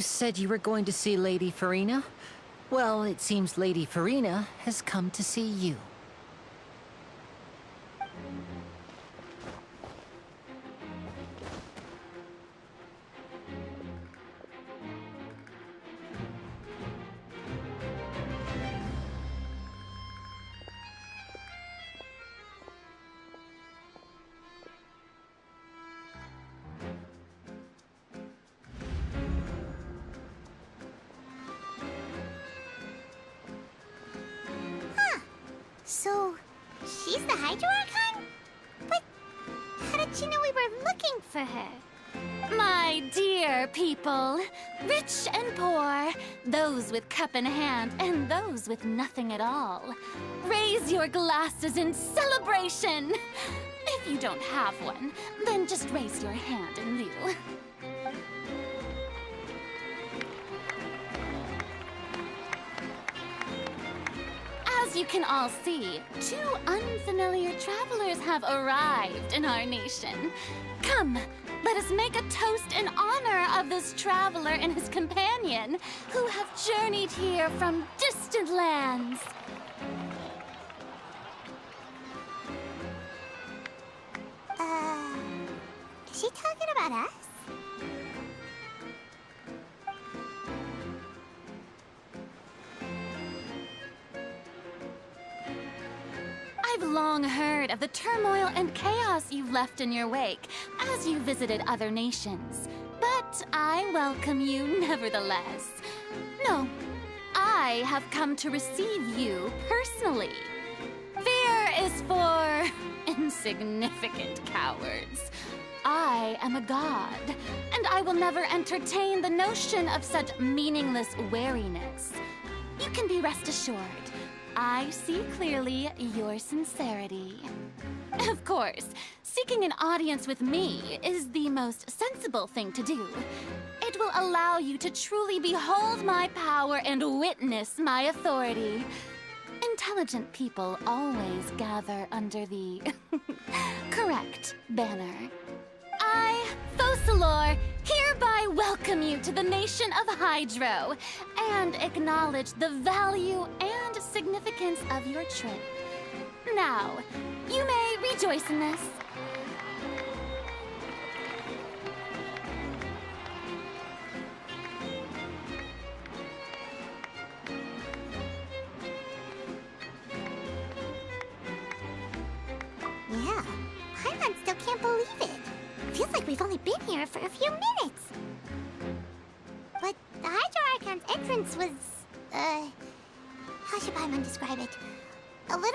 You said you were going to see Lady Furina? Well, it seems Lady Furina has come to see you. So, she's the Hydro Archon? But how did she know we were looking for her? My dear people, rich and poor, those with cup in hand and those with nothing at all, raise your glasses in celebration! If you don't have one, then just raise your hand in lieu. As you can all see, two unfamiliar travelers have arrived in our nation. Come, let us make a toast in honor of this traveler and his companion, who have journeyed here from distant lands. Is she talking about us? I've long heard of the turmoil and chaos you've left in your wake as you visited other nations. But I welcome you nevertheless. No, I have come to receive you personally. Fear is for insignificant cowards. I am a god, and I will never entertain the notion of such meaningless wariness. You can be rest assured. I see clearly your sincerity. Of course, seeking an audience with me is the most sensible thing to do. It will allow you to truly behold my power and witness my authority. Intelligent people always gather under the correct banner. I, Focalor, hereby welcome you to the nation of Hydro and acknowledge the value and significance of your trip. Now, you may rejoice in this. Yeah, Paimon still can't believe it. Feels like we've only been here for a few minutes. But the Hydro Archon's entrance was, how should Paimon describe it? A little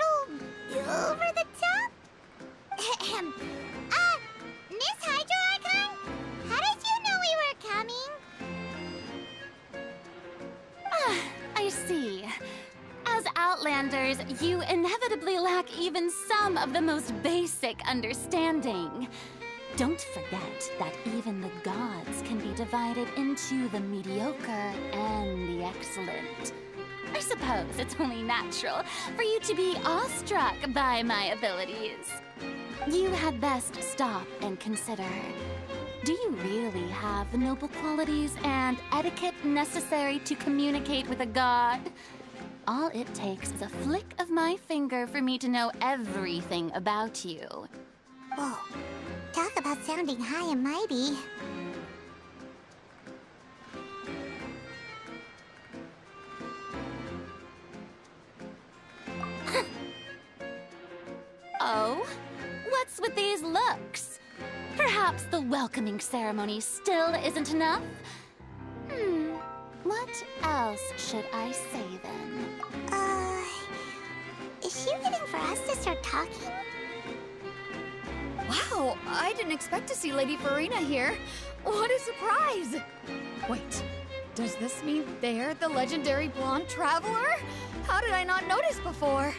over the top? Ahem. Miss Hydro Archon? How did you know we were coming? I see. As Outlanders, you inevitably lack even some of the most basic understanding. Don't forget that even the gods can be divided into the mediocre and the excellent. I suppose it's only natural for you to be awestruck by my abilities. You had best stop and consider. Do you really have the noble qualities and etiquette necessary to communicate with a god? All it takes is a flick of my finger for me to know everything about you. Whoa. Talk about sounding high and mighty. Oh? What's with these looks? Perhaps the welcoming ceremony still isn't enough? What else should I say then? Is she waiting for us to start talking? Wow, I didn't expect to see Lady Furina here. What a surprise! Wait, does this mean they're the legendary blonde traveler? How did I not notice before?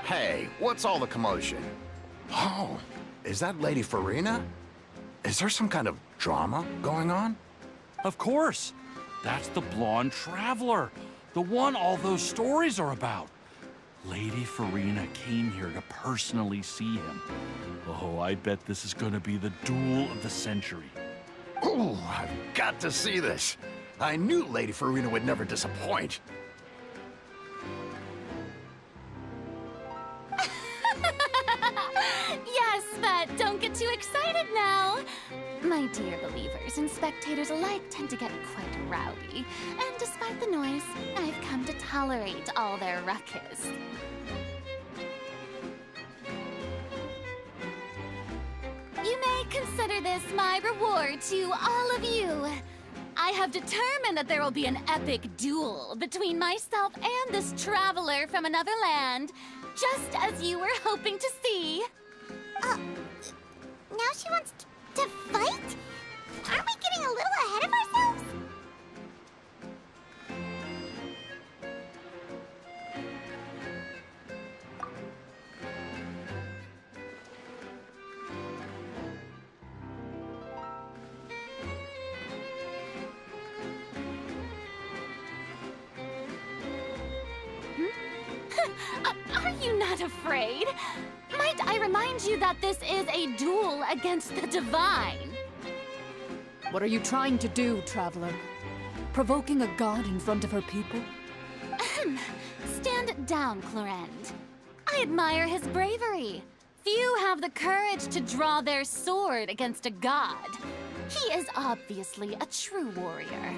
Hey, what's all the commotion? Oh, is that Lady Furina? Is there some kind of drama going on? Of course. That's the blonde traveler. The one all those stories are about. Lady Furina came here to personally see him. Oh, I bet this is gonna be the duel of the century. Oh, I've got to see this. I knew Lady Furina would never disappoint. Yes, but don't get too excited now. My dear believers and spectators alike tend to get quite rowdy, and despite the noise, I've come to tolerate all their ruckus. You may consider this my reward to all of you. I have determined that there will be an epic duel between myself and this traveler from another land, just as you were hoping to see. Now she wants to fight? Aren't we getting a little ahead of ourselves? Are you not afraid? Might I remind you that this is a duel against the divine? What are you trying to do, traveler? Provoking a god in front of her people? Stand down, Clorend. I admire his bravery. Few have the courage to draw their sword against a god. He is obviously a true warrior.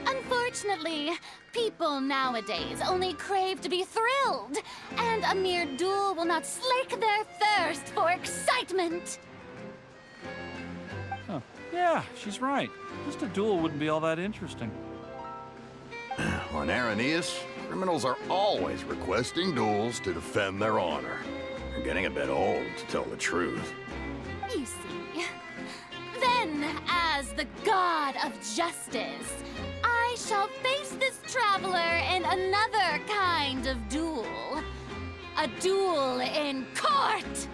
Unfortunately, people nowadays only crave to be thrilled, and a mere duel will not slake their thirst for excitement. Huh. Yeah, she's right. Just a duel wouldn't be all that interesting. On Araneus, criminals are always requesting duels to defend their honor. They're getting a bit old, to tell the truth. You see. Then, as the god of justice, I shall face this traveler in another kind of duel. A duel in court!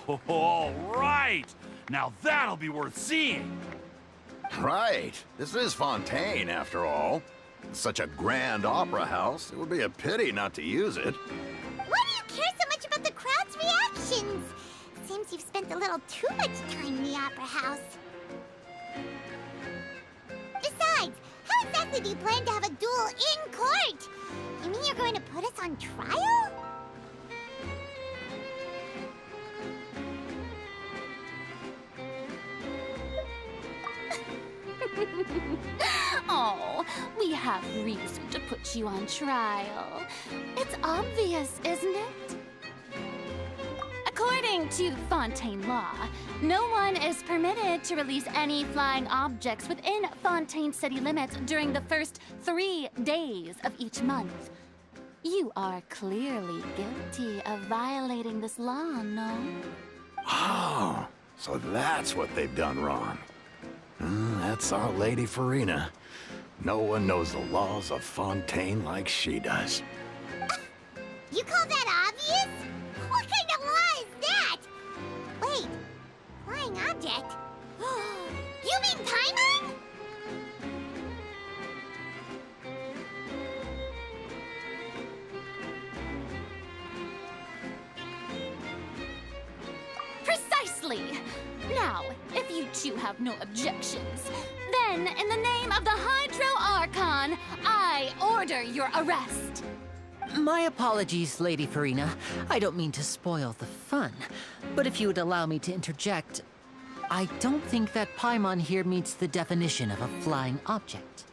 Whoa, all right! Now that'll be worth seeing! Right. This is Fontaine, after all. It's such a grand opera house, it would be a pity not to use it. Why do you care so much about the crowd's reactions? Seems you've spent a little too much time in the opera house. Besides, how exactly do you plan to have a duel in court? You mean you're going to put us on trial? Oh, we have reason to put you on trial. It's obvious, isn't it? According to Fontaine law, no one is permitted to release any flying objects within Fontaine city limits during the first 3 days of each month. You are clearly guilty of violating this law, no? Oh, so that's what they've done wrong. That's our Lady Furina. No one knows the laws of Fontaine like she does. You call that obvious? What kind of law is that? Wait, flying object? You mean Paimon? Precisely! Now, if you two have no objections, then in the name of the Hydro Archon, I order your arrest. My apologies, Lady Furina. I don't mean to spoil the fun, but if you would allow me to interject, I don't think that Paimon here meets the definition of a flying object.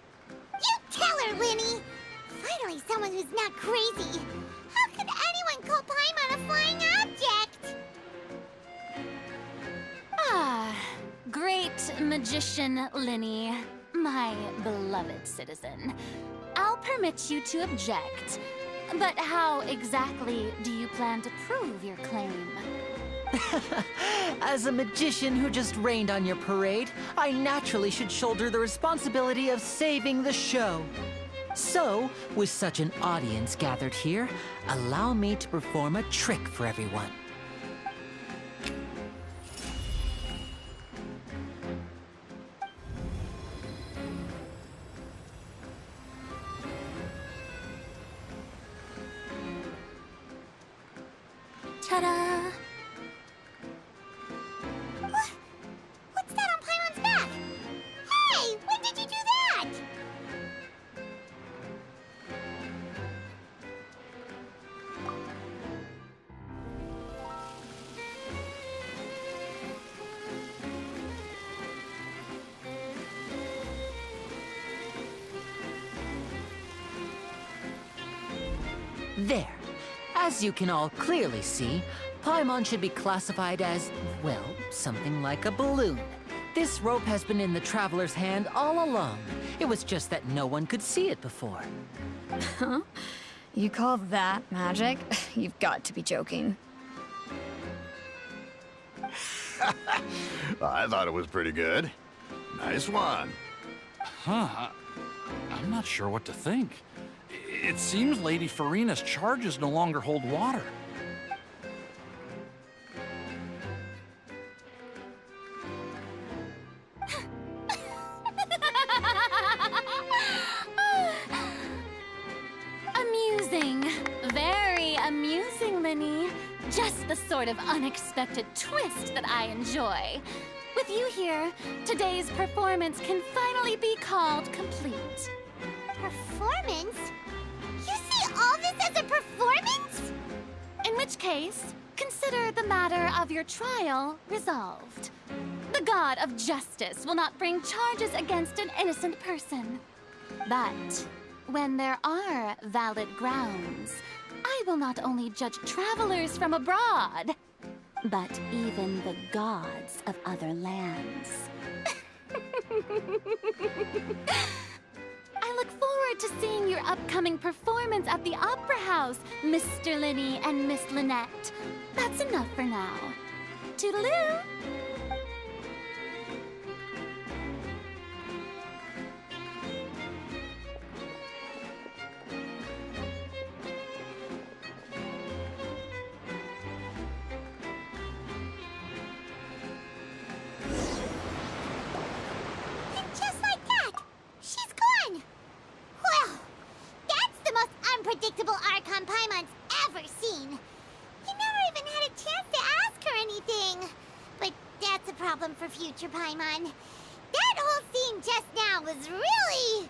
You tell her, Linny! Finally someone who's not crazy. How could anyone call Paimon a flying object? Ah, great magician Linny, my beloved citizen. I'll permit you to object, but how exactly do you plan to prove your claim? As a magician who just rained on your parade, I naturally should shoulder the responsibility of saving the show. So, with such an audience gathered here, allow me to perform a trick for everyone. Ta-da! What's that on Paimon's back? There. As you can all clearly see, Paimon should be classified as, well, something like a balloon. This rope has been in the Traveler's hand all along. It was just that no one could see it before. Huh? You call that magic? You've got to be joking. I thought it was pretty good. Nice one. Huh. I'm not sure what to think. It seems Lady Furina's charges no longer hold water. Amusing. Very amusing, Linny. Just the sort of unexpected twist that I enjoy. With you here, today's performance can finally be called complete. Performance? You see all this as a performance? In which case, consider the matter of your trial resolved. The god of justice will not bring charges against an innocent person. But when there are valid grounds, I will not only judge travelers from abroad, but even the gods of other lands. I look forward to seeing your upcoming performance at the Opera House, Mr. Linny and Miss Lynette. That's enough for now. Toodaloo! Just like that, she's gone. Well, that's the most unpredictable Archon Paimon's ever seen. He never even had a chance to ask her anything. But that's a problem for future Paimon. That whole scene just now was really